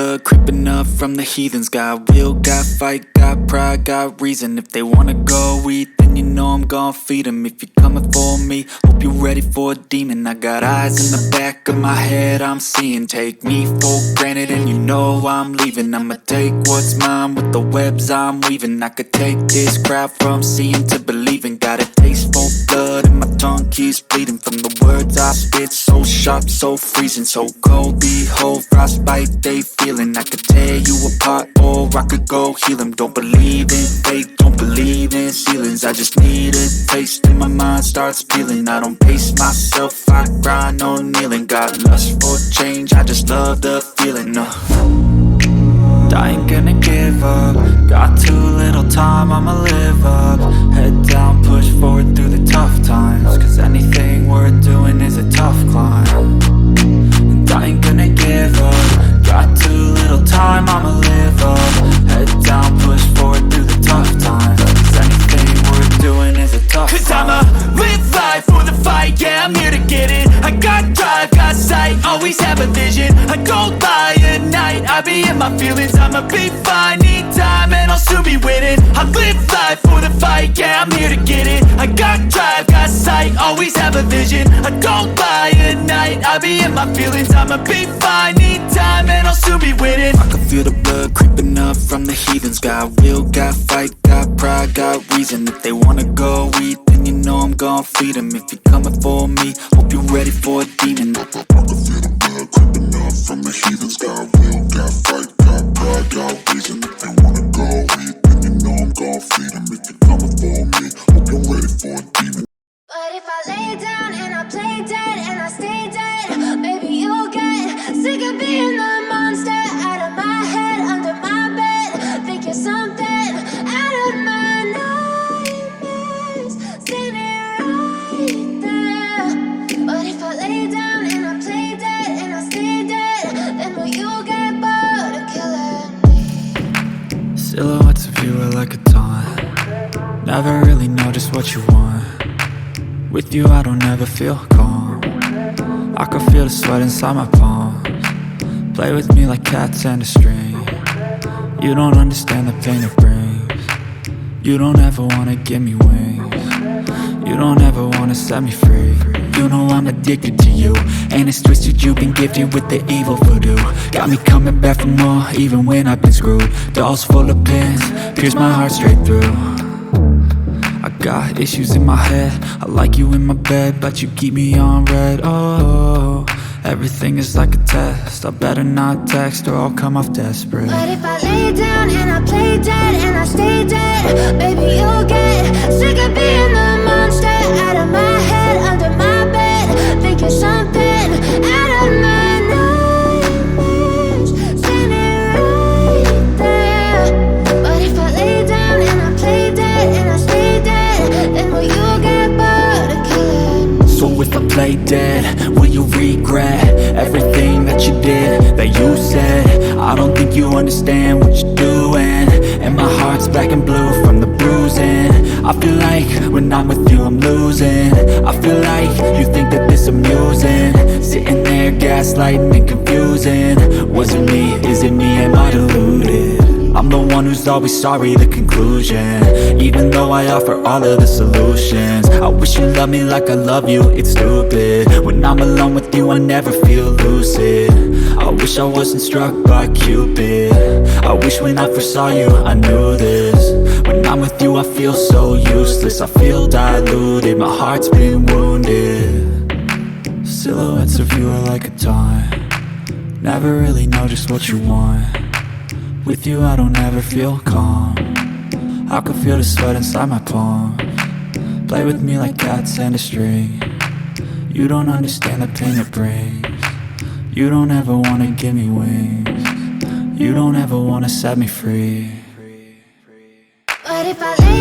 blood creeping up from the heathens. Got will, got fight, got pride, got reason. If they wanna go eat, then you know I'm gon' feed them. If you're coming for me, hope you're ready for a demon. I got eyes in the back of my head, I'm seeing. Take me for granted and you know I'm leaving. I'ma take what's mine with the webs I'm weaving. I could take this crowd from seeing to believing. Got a taste for blood and my tongue keeps bleeding from the words I spit. So sharp, so freezing, so cold. Behold, frostbite they feeling. I could tear you apart or I could go heal them. Don't believe in fate, don't believe in ceilings. I just need a taste and my mind starts peeling. I don't pace myself, I grind on kneeling. Got lust for change, I just love the feeling. I ain't gonna give up. Got too little time, I'ma live up. Head down, push forward through the tough times. Cause anything worth doing is a tough climb. And I ain't gonna give up. Got too little time, I'ma live up. Head down, push forward through the tough times. Cause anything worth doing is a tough climb. Cause I'ma live life for the fight, yeah, I'm here to get it. I got drive, got sight, always have a vision. I don't lie at night, I be in my feelings. I'ma be fine, need time and I'll soon be winning. I live life for the fight, yeah, I'm here to get it. I got drive, got sight, always have a vision. I don't lie at night, I be in my feelings. I'ma be fine, need time and I'll soon be winning. I can feel the blood creeping up from the heathens. Got will, got fight, got pride, got reason. If they wanna go eat, then you know I'm gon' feed them. If you're coming for me, hope you're ready for a demon. I can feel the blood creeping up from the heathens. Got will, got fight, got pride, got reason. If they wanna go eat, then you know I'm gon' feed them. If you're coming for me, hope you're ready for a demon. But if I lay down and I play dead and I stay dead, maybe you'll get sick of being the monster out of my head, under my bed. Think you're something out of my nightmares, standing right there. But if I lay down and I play dead and I stay dead, then will you get bored of killing me? Silhouettes of you are like a taunt. Never really know just what you want. With you I don't ever feel calm. I can feel the sweat inside my palms. Play with me like cats and a string. You don't understand the pain it brings. You don't ever wanna give me wings. You don't ever wanna set me free. You know I'm addicted to you, and it's twisted, you've been gifted with the evil voodoo. Got me coming back for more, even when I've been screwed. Dolls full of pins, pierce my heart straight through. I got issues in my head, I like you in my bed, but you keep me on red. Oh, everything is like a test. I better not text or I'll come off desperate. But if I lay down and I play dead and I stay dead, baby you'll get sick of being the monster out of my head, under my bed. Think you're something out of my nightmares, standing right there. But if I lay down and I play dead and I stay dead, then will you get bored of killing me? So if I play dead, will you regret everything that you did, that you said? I don't think you understand what you're doing, and my heart's black and blue from the bruising. I feel like when I'm with you I'm losing. I feel like you think that this amusing, sitting there gaslighting and confusing. Was it me? Is it me? Am I deluded? I'm the one who's always sorry, the conclusion. Even though I offer all of the solutions, I wish you loved me like I love you, it's stupid. When I'm alone with you I never feel lucid. I wish I wasn't struck by Cupid. I wish when I first saw you I knew this. When I'm with you I feel so useless, I feel diluted, my heart's been wounded. Silhouettes of you are like a taunt. Never really know just what you want. With you I don't ever feel calm. I can feel the sweat inside my palms. Play with me like cats and a string. You don't understand the pain it brings. You don't ever wanna give me wings. You don't ever wanna set me free. But if I lay